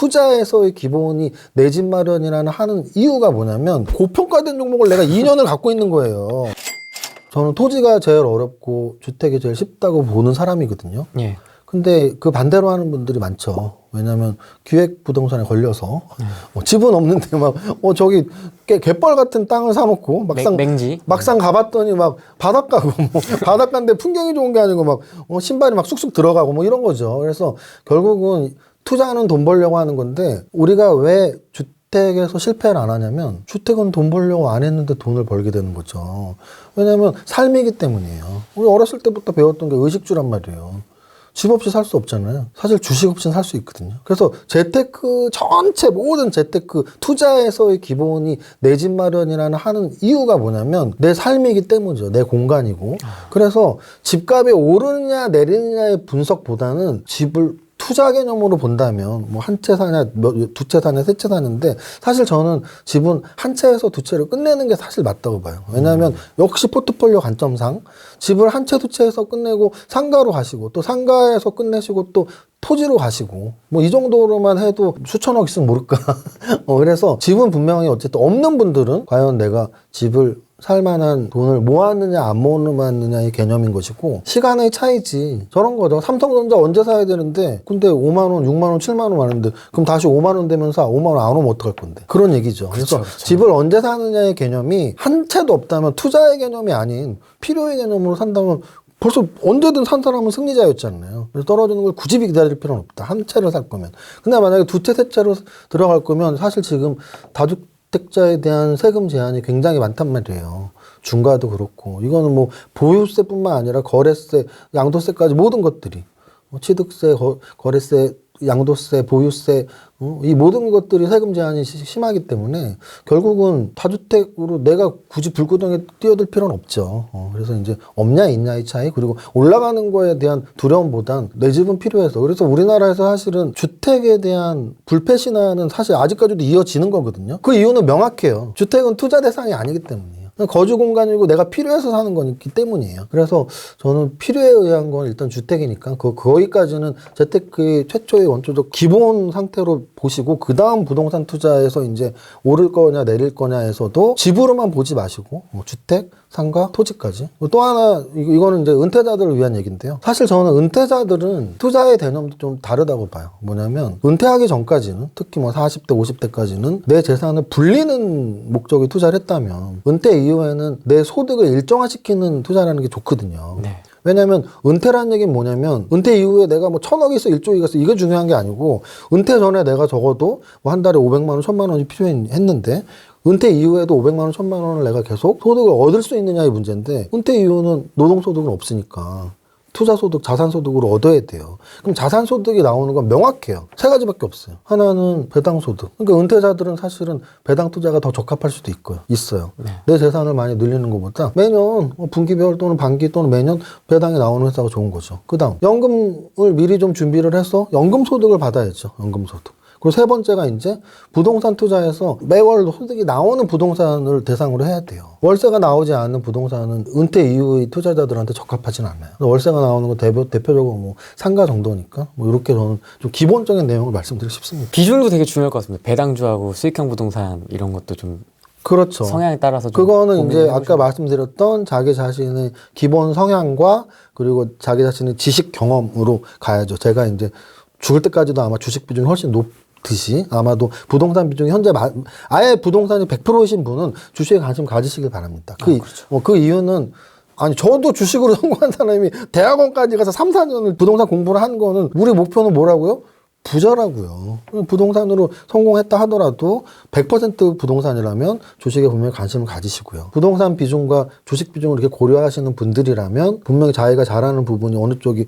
투자에서의 기본이 내 집 마련이라는 하는 이유가 뭐냐면 고평가된 종목을 내가 2년을 갖고 있는 거예요. 저는 토지가 제일 어렵고 주택이 제일 쉽다고 보는 사람이거든요. 예. 근데 그 반대로 하는 분들이 많죠. 왜냐면 기획 부동산에 걸려서 집은 없는데 막 저기 갯벌 같은 땅을 사놓고 막상 가봤더니 막 바닷가고 뭐 바닷가인데 풍경이 좋은 게 아니고 막 신발이 막 쑥쑥 들어가고 뭐 이런 거죠. 그래서 결국은 투자는 돈 벌려고 하는 건데 우리가 왜 주택에서 실패를 안 하냐면 주택은 돈 벌려고 안 했는데 돈을 벌게 되는 거죠. 왜냐면 삶이기 때문이에요. 우리 어렸을 때부터 배웠던 게 의식주란 말이에요. 집 없이 살 수 없잖아요. 사실 주식 없이는 살 수 있거든요. 그래서 재테크 전체 모든 재테크 투자에서의 기본이 내 집 마련이라는 하는 이유가 뭐냐면 내 삶이기 때문이죠. 내 공간이고. 그래서 집값이 오르느냐 내리느냐의 분석보다는 집을 투자 개념으로 본다면 뭐 한 채 사냐, 두 채 사냐, 세 채 사는데 사실 저는 집은 한 채에서 두 채를 끝내는 게 사실 맞다고 봐요. 왜냐하면 역시 포트폴리오 관점상 집을 한 채, 두 채에서 끝내고 상가로 가시고 또 상가에서 끝내시고 또 토지로 가시고 뭐 이 정도로만 해도 수천억 있으면 모를까. 그래서 집은 분명히 어쨌든 없는 분들은 과연 내가 집을 살만한 돈을 모았느냐 안 모았느냐의 개념인 것이고 시간의 차이지. 저런 거죠. 삼성전자 언제 사야 되는데 근데 5만 원, 6만 원, 7만 원 많은데 그럼 다시 5만 원 되면 사. 5만 원 안 오면 어떡할 건데. 그런 얘기죠. 그래서 그렇죠. 집을 언제 사느냐의 개념이 한 채도 없다면 투자의 개념이 아닌 필요의 개념으로 산다면 벌써 언제든 산 사람은 승리자였잖아요. 그래서 떨어지는 걸 굳이 기다릴 필요는 없다. 한 채를 살 거면. 근데 만약에 두 채, 세 채로 들어갈 거면 사실 지금 다주택자에 대한 세금 제한이 굉장히 많단 말이에요. 중과도 그렇고. 이거는 뭐 보유세뿐만 아니라 거래세, 양도세까지 모든 것들이. 취득세, 거래세, 양도세, 보유세, 이 모든 것들이 세금 제한이 심하기 때문에 결국은 다주택으로 내가 굳이 불구덩이에 뛰어들 필요는 없죠. 그래서 이제 없냐 있냐의 차이 그리고 올라가는 거에 대한 두려움보단 내 집은 필요해서 그래서 우리나라에서 사실은 주택에 대한 불패 신화는 사실 아직까지도 이어지는 거거든요. 그 이유는 명확해요. 주택은 투자 대상이 아니기 때문이에요. 거주 공간이고 내가 필요해서 사는 거기 때문이에요. 그래서 저는 필요에 의한 건 일단 주택이니까 거기까지는 재테크의 최초의 원초적 기본 상태로 보시고 그 다음 부동산 투자에서 이제 오를 거냐 내릴 거냐에서도 집으로만 보지 마시고 뭐 주택, 상가, 토지까지. 또 하나 이거는 이제 은퇴자들을 위한 얘기인데요. 사실 저는 은퇴자들은 투자의 개념도 좀 다르다고 봐요. 뭐냐면 은퇴하기 전까지는 특히 뭐 40대, 50대까지는 내 재산을 불리는 목적의 투자를 했다면 은퇴 이후에는 내 소득을 일정화시키는 투자라는 게 좋거든요. 네. 왜냐면 은퇴라는 얘기는 뭐냐면 은퇴 이후에 내가 뭐 1,000억이 있어 1조가 있어 이게 중요한 게 아니고 은퇴 전에 내가 적어도 뭐 한 달에 500만 원, 1,000만 원이 필요했는데 은퇴 이후에도 500만 원, 1,000만 원을 내가 계속 소득을 얻을 수 있느냐의 문제인데 은퇴 이후는 노동소득은 없으니까 투자소득, 자산소득으로 얻어야 돼요. 그럼 자산소득이 나오는 건 명확해요. 세 가지밖에 없어요. 하나는 배당소득. 그러니까 은퇴자들은 사실은 배당 투자가 더 적합할 수도 있어요. 네. 내 재산을 많이 늘리는 것보다 매년 분기별 또는 반기 또는 매년 배당이 나오는 회사가 좋은 거죠. 그 다음 연금을 미리 좀 준비를 해서 연금소득을 받아야죠. 연금소득. 그리고 세 번째가 이제 부동산 투자에서 매월 소득이 나오는 부동산을 대상으로 해야 돼요. 월세가 나오지 않는 부동산은 은퇴 이후의 투자자들한테 적합하진 않아요. 월세가 나오는 건 대표적으로 뭐 상가 정도니까 뭐 이렇게 저는 좀 기본적인 내용을 말씀드리고 싶습니다. 비중도 되게 중요할 것 같습니다. 배당주하고 수익형 부동산 이런 것도 좀 그렇죠. 성향에 따라서 좀 그거는 이제 아까 말씀드렸던 자기 자신의 기본 성향과 그리고 자기 자신의 지식 경험으로 가야죠. 제가 이제 죽을 때까지도 아마 주식 비중이 훨씬 듯이 아마도 부동산 비중이 현재 아예 부동산이 100%이신 분은 주식에 관심 가지시길 바랍니다. 그렇죠. 그 이유는 아니 저도 주식으로 성공한 사람이 대학원까지 가서 3, 4년을 부동산 공부를 한 거는 우리 목표는 뭐라고요? 부자라고요. 부동산으로 성공했다 하더라도 100% 부동산이라면 주식에 분명히 관심을 가지시고요. 부동산 비중과 주식 비중을 이렇게 고려하시는 분들이라면 분명히 자기가 잘하는 부분이 어느 쪽이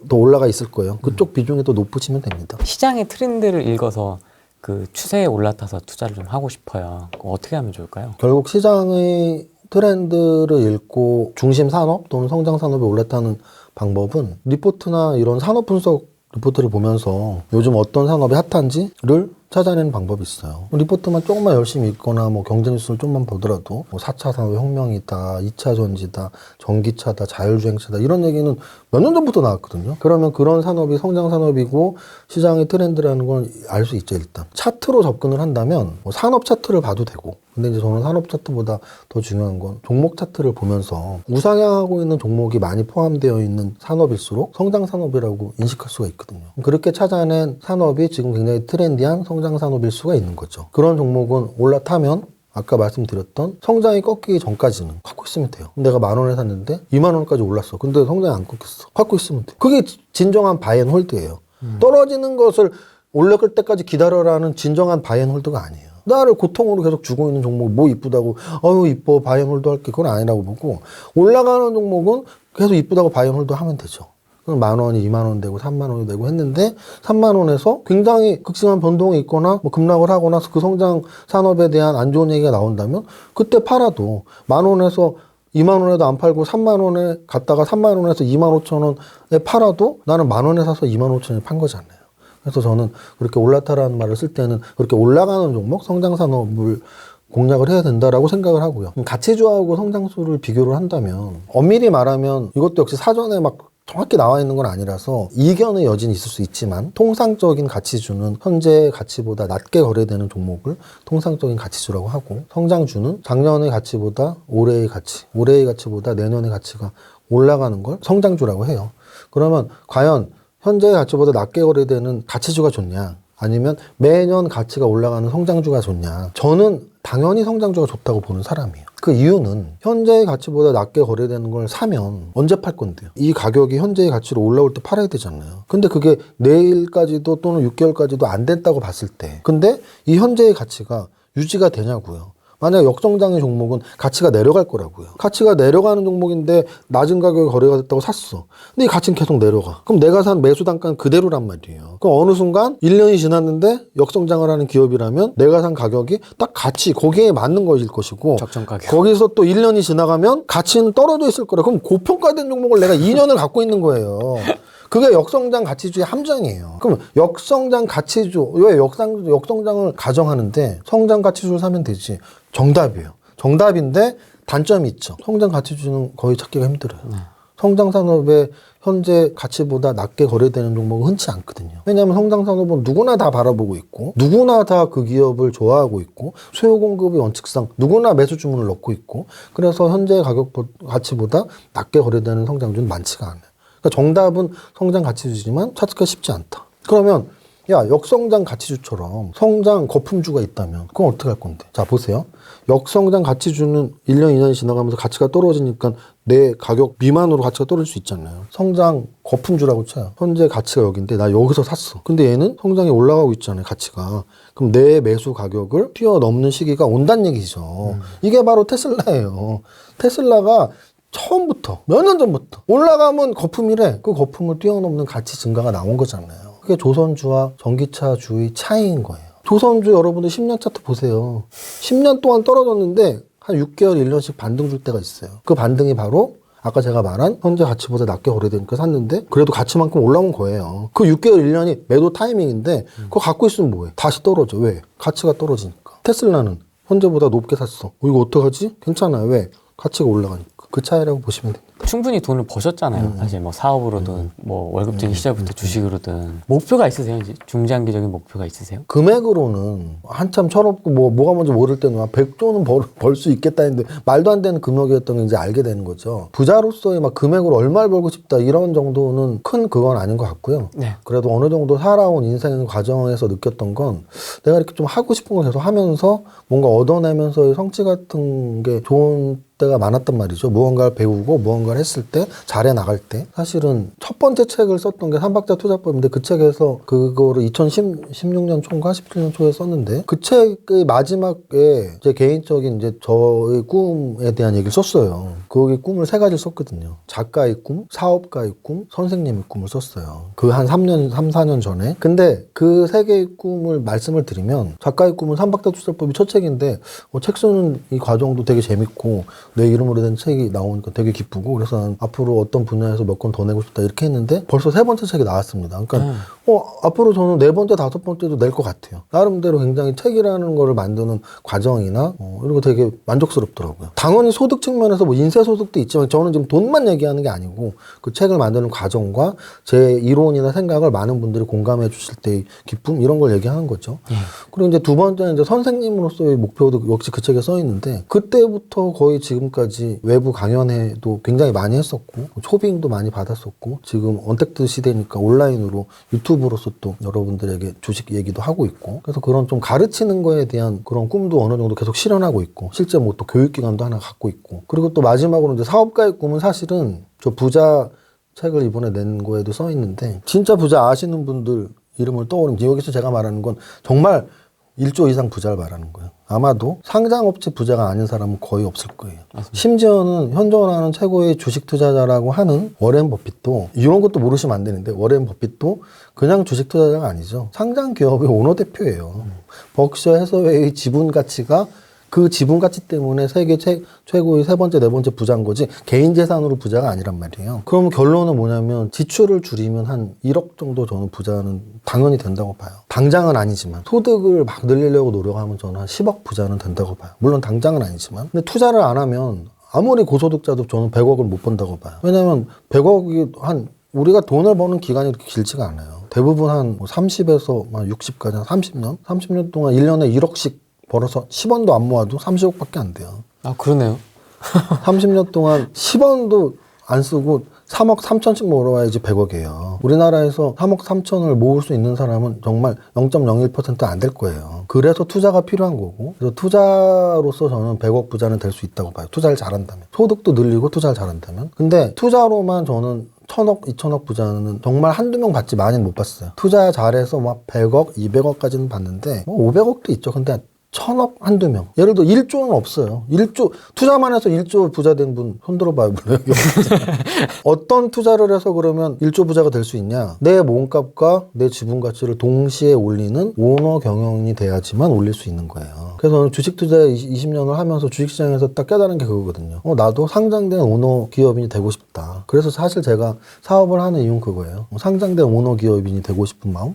더 올라가 있을 거예요. 그쪽 비중이 더 높으시면 됩니다. 시장의 트렌드를 읽어서 그 추세에 올라타서 투자를 좀 하고 싶어요. 어떻게 하면 좋을까요? 결국 시장의 트렌드를 읽고 중심 산업 또는 성장 산업에 올라타는 방법은 리포트나 이런 산업 분석 리포트를 보면서 요즘 어떤 산업이 핫한지를 찾아내는 방법이 있어요. 리포트만 조금만 열심히 읽거나 뭐 경제 뉴스를 좀만 보더라도 뭐 4차 산업혁명이다, 2차 전지다, 전기차다, 자율주행차다 이런 얘기는 몇 년 전부터 나왔거든요. 그러면 그런 산업이 성장 산업이고 시장의 트렌드라는 걸 알 수 있죠. 일단 차트로 접근을 한다면 뭐 산업 차트를 봐도 되고, 근데 이제 저는 산업 차트보다 더 중요한 건 종목 차트를 보면서 우상향하고 있는 종목이 많이 포함되어 있는 산업일수록 성장 산업이라고 인식할 수가 있거든요. 그렇게 찾아낸 산업이 지금 굉장히 트렌디한 성장 산업일 수가 있는 거죠. 그런 종목은 올라타면 아까 말씀드렸던 성장이 꺾이기 전까지는 갖고 있으면 돼요. 내가 10,000원에 샀는데 20,000원까지 올랐어. 근데 성장이 안 꺾였어. 갖고 있으면 돼. 그게 진정한 바이앤홀드예요. 떨어지는 것을 올라갈 때까지 기다려라는 진정한 바이앤홀드가 아니에요. 나를 고통으로 계속 주고 있는 종목 뭐 이쁘다고 어유 이뻐 바이앤홀드 할게 그건 아니라고 보고, 올라가는 종목은 계속 이쁘다고 바이앤홀드 하면 되죠. 그럼 10,000원이 20,000원 되고 30,000원이 되고 했는데 30,000원에서 굉장히 극심한 변동이 있거나 뭐 급락을 하거나 그 성장 산업에 대한 안 좋은 얘기가 나온다면 그때 팔아도 10,000원에서 20,000원에도 안 팔고 30,000원에 갔다가 30,000원에서 25,000원에 팔아도 나는 10,000원에 사서 25,000원에 판 거잖아요. 그래서 저는 그렇게 올라타라는 말을 쓸 때는 그렇게 올라가는 종목, 성장 산업을 공략을 해야 된다라고 생각을 하고요. 가치주하고 성장수를 비교를 한다면 엄밀히 말하면 이것도 역시 사전에 막 정확히 나와 있는 건 아니라서 이견의 여지는 있을 수 있지만, 통상적인 가치주는 현재 가치보다 낮게 거래되는 종목을 통상적인 가치주라고 하고, 성장주는 작년의 가치보다 올해의 가치보다 내년의 가치가 올라가는 걸 성장주라고 해요. 그러면 과연 현재의 가치보다 낮게 거래되는 가치주가 좋냐, 아니면 매년 가치가 올라가는 성장주가 좋냐? 저는 당연히 성장주가 좋다고 보는 사람이에요. 그 이유는 현재의 가치보다 낮게 거래되는 걸 사면 언제 팔 건데요? 이 가격이 현재의 가치로 올라올 때 팔아야 되잖아요. 근데 그게 내일까지도 또는 6개월까지도 안 됐다고 봤을 때, 근데 이 현재의 가치가 유지가 되냐고요. 만약 역성장의 종목은 가치가 내려갈 거라고요. 가치가 내려가는 종목인데 낮은 가격에 거래가 됐다고 샀어. 근데 이 가치는 계속 내려가. 그럼 내가 산 매수 단가는 그대로란 말이에요. 그럼 어느 순간 1년이 지났는데 역성장을 하는 기업이라면 내가 산 가격이 딱 가치 거기에 맞는 것일 것이고, 적정 가격. 거기서 또 1년이 지나가면 가치는 떨어져 있을 거라. 그럼 고평가된 종목을 내가 2년을 갖고 있는 거예요. 그게 역성장 가치주의 함정이에요. 그럼 역성장 가치주, 왜 역성장을 가정하는데 성장 가치주를 사면 되지? 정답이에요. 정답인데 단점이 있죠. 성장 가치주는 거의 찾기가 힘들어요. 성장 산업의 현재 가치보다 낮게 거래되는 종목은 흔치 않거든요. 왜냐하면 성장 산업은 누구나 다 바라보고 있고, 누구나 다 그 기업을 좋아하고 있고, 수요 공급의 원칙상 누구나 매수 주문을 넣고 있고, 그래서 현재 가격 가치보다 낮게 거래되는 성장주는 많지가 않아요. 그러니까 정답은 성장 가치주지만 찾기가 쉽지 않다. 그러면 야, 역성장 가치주처럼 성장 거품주가 있다면 그건 어떻게 할 건데? 자, 보세요. 역성장 가치주는 1년, 2년이 지나가면서 가치가 떨어지니까 내 가격 미만으로 가치가 떨어질 수 있잖아요. 성장 거품주라고 쳐요. 현재 가치가 여기인데 나 여기서 샀어. 근데 얘는 성장이 올라가고 있잖아요, 가치가. 그럼 내 매수 가격을 뛰어넘는 시기가 온다는 얘기죠. 이게 바로 테슬라예요. 테슬라가 처음부터 몇 년 전부터 올라가면 거품이래. 그 거품을 뛰어넘는 가치 증가가 나온 거잖아요. 그게 조선주와 전기차주의 차이인 거예요. 조선주 여러분들 10년 차트 보세요. 10년 동안 떨어졌는데 한 6개월, 1년씩 반등 줄 때가 있어요. 그 반등이 바로 아까 제가 말한 현재 가치보다 낮게 거래되니까 샀는데 그래도 가치만큼 올라온 거예요. 그 6개월, 1년이 매도 타이밍인데 그거 갖고 있으면 뭐해? 다시 떨어져. 왜? 가치가 떨어지니까. 테슬라는 현재보다 높게 샀어. 이거 어떡하지? 괜찮아요. 왜? 가치가 올라가니까. 그 차이라고 보시면 됩니다. 충분히 돈을 버셨잖아요. 사실 뭐 사업으로든 뭐 월급쟁이 시절부터 주식으로든. 목표가 있으세요? 이제 중장기적인 목표가 있으세요? 금액으로는 한참 철없고 뭐가 뭔지 모를 때는 100조는 벌 수 있겠다 했는데 말도 안 되는 금액이었던 게 이제 알게 되는 거죠. 부자로서의 막 금액으로 얼마를 벌고 싶다 이런 정도는 큰 그건 아닌 것 같고요. 네. 그래도 어느 정도 살아온 인생 과정에서 느꼈던 건 내가 이렇게 좀 하고 싶은 걸 계속 하면서 뭔가 얻어내면서의 성취 같은 게 좋은 때가 많았단 말이죠. 무언가를 배우고 무언가를 했을 때, 잘해 나갈 때. 사실은 첫 번째 책을 썼던 게 삼박자 투자법인데 그 책에서 그거를 2016년 초인가 17년 초에 썼는데 그 책의 마지막에 제 개인적인 이제 저의 꿈에 대한 얘기를 썼어요. 거기 꿈을 3가지를 썼거든요. 작가의 꿈, 사업가의 꿈, 선생님의 꿈을 썼어요. 그 한 3, 4년 전에. 근데 그 3개의 꿈을 말씀을 드리면 작가의 꿈은 삼박자 투자법이 첫 책인데 책 쓰는 이 과정도 되게 재밌고 내 이름으로 된 책이 나오니까 되게 기쁘고, 그래서 난 앞으로 어떤 분야에서 몇 권 더 내고 싶다 이렇게 했는데 벌써 3번째 책이 나왔습니다. 그러니까 앞으로 저는 4번째, 5번째도 낼 것 같아요. 나름대로 굉장히 책이라는 거를 만드는 과정이나 이런 거 되게 만족스럽더라고요. 당연히 소득 측면에서 뭐 인세 소득도 있지만 저는 지금 돈만 얘기하는 게 아니고 그 책을 만드는 과정과 제 이론이나 생각을 많은 분들이 공감해 주실 때의 기쁨 이런 걸 얘기하는 거죠. 그리고 이제 두 번째는 이제 선생님으로서의 목표도 역시 그 책에 써 있는데 그때부터 거의 지금까지 외부 강연회도 굉장히 많이 했었고 초빙도 많이 받았었고 지금 언택트 시대니까 온라인으로 유튜브로서 또 여러분들에게 주식 얘기도 하고 있고 그래서 그런 좀 가르치는 거에 대한 그런 꿈도 어느 정도 계속 실현하고 있고 실제 뭐 또 교육기관도 하나 갖고 있고 그리고 또 마지막으로 이제 사업가의 꿈은 사실은 저 부자 책을 이번에 낸 거에도 써 있는데 진짜 부자 아시는 분들 이름을 떠오르면 여기서 제가 말하는 건 정말 1조 이상 부자를 말하는 거예요. 아마도 상장업체 부자가 아닌 사람은 거의 없을 거예요. 맞습니다. 심지어는 현존하는 최고의 주식 투자자라고 하는 워렌 버핏도 이런 것도 모르시면 안 되는데 워렌 버핏도 그냥 주식 투자자가 아니죠. 상장 기업의 오너 대표예요. 버크셔 해서웨이 지분 가치가 그 지분 가치 때문에 세계 최고의 3번째, 4번째 부자인 거지 개인 재산으로 부자가 아니란 말이에요. 그럼 결론은 뭐냐면 지출을 줄이면 한 1억 정도 저는 부자는 당연히 된다고 봐요. 당장은 아니지만 소득을 막 늘리려고 노력하면 저는 한 10억 부자는 된다고 봐요. 물론 당장은 아니지만 근데 투자를 안 하면 아무리 고소득자도 저는 100억을 못 번다고 봐요. 왜냐면 100억이 우리가 돈을 버는 기간이 그렇게 길지가 않아요. 대부분 한 30에서 60까지 한 30년? 30년 동안 1년에 1억씩 벌어서 10원도 안 모아도 30억밖에 안 돼요. 아, 그러네요. 30년 동안 10원도 안 쓰고 3억 3천씩 모아야지 100억이에요. 우리나라에서 3억 3천을 모을 수 있는 사람은 정말 0.01% 안 될 거예요. 그래서 투자가 필요한 거고 그래서 투자로서 저는 100억 부자는 될 수 있다고 봐요. 투자를 잘한다면. 소득도 늘리고 투자를 잘한다면. 근데 투자로만 저는 1,000억, 2,000억 부자는 정말 한두 명 봤지 많이는 못 봤어요. 투자 잘해서 막 100억, 200억까지는 봤는데 500억도 있죠. 근데 1,000억 한두 명. 예를 들어 1조는 없어요. 1조, 투자만 해서 1조 부자 된 분 손들어봐요. 어떤 투자를 해서 그러면 1조 부자가 될 수 있냐? 내 몸값과 내 지분 가치를 동시에 올리는 오너 경영이 돼야지만 올릴 수 있는 거예요. 그래서 저는 주식 투자 20년을 하면서 주식시장에서 딱 깨달은 게 그거거든요. 나도 상장된 오너 기업인이 되고 싶다. 그래서 사실 제가 사업을 하는 이유는 그거예요. 상장된 오너 기업인이 되고 싶은 마음?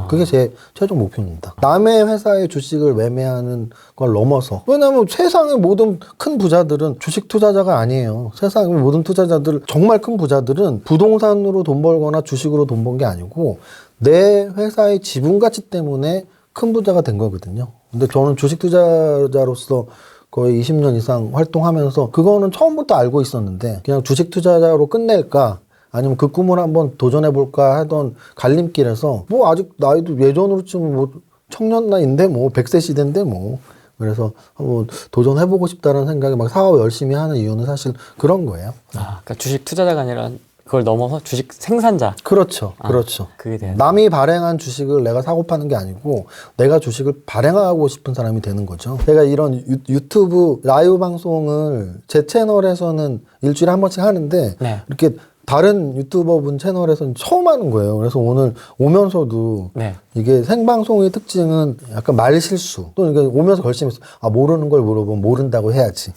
그게 제 최종 목표입니다. 남의 회사의 주식을 매매하는 걸 넘어서 왜냐하면 세상의 모든 큰 부자들은 주식 투자자가 아니에요. 세상의 모든 투자자들 정말 큰 부자들은 부동산으로 돈 벌거나 주식으로 돈 번 게 아니고 내 회사의 지분 가치 때문에 큰 부자가 된 거거든요. 근데 저는 주식 투자자로서 거의 20년 이상 활동하면서 그거는 처음부터 알고 있었는데 그냥 주식 투자자로 끝낼까 아니면 그 꿈을 한번 도전해볼까 하던 갈림길에서 뭐 아직 나이도 예전으로 치면 뭐 청년 나이인데 뭐 100세 시대인데 뭐 그래서 한번 도전해보고 싶다는 생각에 막 사업 열심히 하는 이유는 사실 그런 거예요. 그러니까 주식 투자자가 아니라 그걸 넘어서 주식 생산자. 그렇죠. 그렇죠. 그게 돼야 남이 발행한 주식을 내가 사고 파는 게 아니고 내가 주식을 발행하고 싶은 사람이 되는 거죠. 제가 이런 유튜브 라이브 방송을 제 채널에서는 일주일에 한 번씩 하는데 네. 이렇게 다른 유튜버분 채널에서는 처음 하는 거예요. 그래서 오늘 오면서도 네. 이게 생방송의 특징은 약간 말실수. 또 이게 오면서 결심했어. 모르는 걸 물어보면 모른다고 해야지.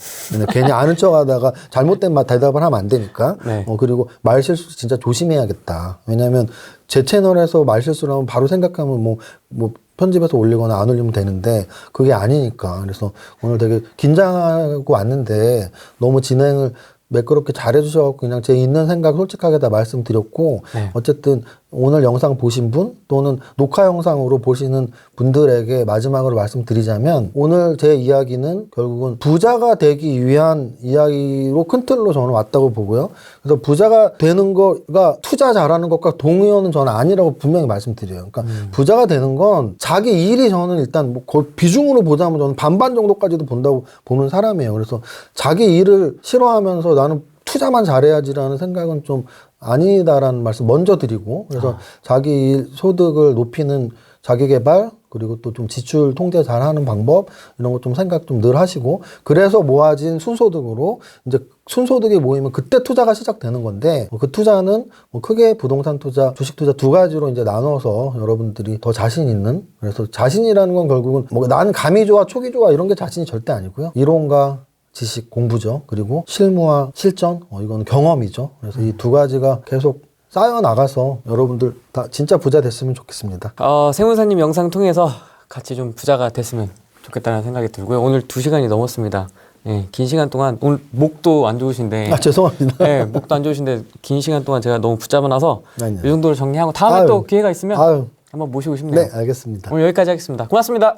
괜히 아는 척 하다가 잘못된 대답을 하면 안 되니까. 네. 그리고 말실수 진짜 조심해야겠다. 왜냐면 제 채널에서 말실수를 하면 바로 생각하면 뭐 편집해서 올리거나 안 올리면 되는데 그게 아니니까. 그래서 오늘 되게 긴장하고 왔는데 너무 진행을 매끄럽게 잘해주셔서 그냥 제 있는 생각 솔직하게 다 말씀드렸고 네. 어쨌든 오늘 영상 보신 분 또는 녹화 영상으로 보시는 분들에게 마지막으로 말씀드리자면 오늘 제 이야기는 결국은 부자가 되기 위한 이야기로 큰 틀로 저는 왔다고 보고요. 그래서 부자가 되는 거가 투자 잘하는 것과 동의어는 저는 아니라고 분명히 말씀드려요. 그러니까 부자가 되는 건 자기 일이 저는 일단 뭐 거의 비중으로 보자면 저는 반반 정도까지도 본다고 보는 사람이에요. 그래서 자기 일을 싫어하면서 나는 투자만 잘해야지라는 생각은 좀 아니다라는 말씀 먼저 드리고 그래서 자기 일 소득을 높이는 자기 개발 그리고 또 좀 지출 통제 잘하는 방법 이런 거 좀 생각 좀 늘 하시고 그래서 모아진 순소득으로 이제 순소득이 모이면 그때 투자가 시작되는 건데 그 투자는 뭐 크게 부동산 투자, 주식 투자 두 가지로 이제 나눠서 여러분들이 더 자신 있는 그래서 자신이라는 건 결국은 뭐 나는 감이 좋아, 촉이 좋아 이런 게 자신이 절대 아니고요. 이론과 지식 공부죠. 그리고 실무와 실전, 이건 경험이죠. 그래서 이 두 가지가 계속 쌓여 나가서 여러분들 다 진짜 부자 됐으면 좋겠습니다. 세무사님 영상 통해서 같이 좀 부자가 됐으면 좋겠다는 생각이 들고요. 오늘 2시간이 넘었습니다. 예, 긴 시간 동안 오늘 목도 안 좋으신데 죄송합니다. 예, 목도 안 좋으신데 긴 시간 동안 제가 너무 붙잡아놔서 아니요. 이 정도로 정리하고 다음에 아유. 또 기회가 있으면 아유. 한번 모시고 싶네요. 네, 알겠습니다. 오늘 여기까지 하겠습니다. 고맙습니다.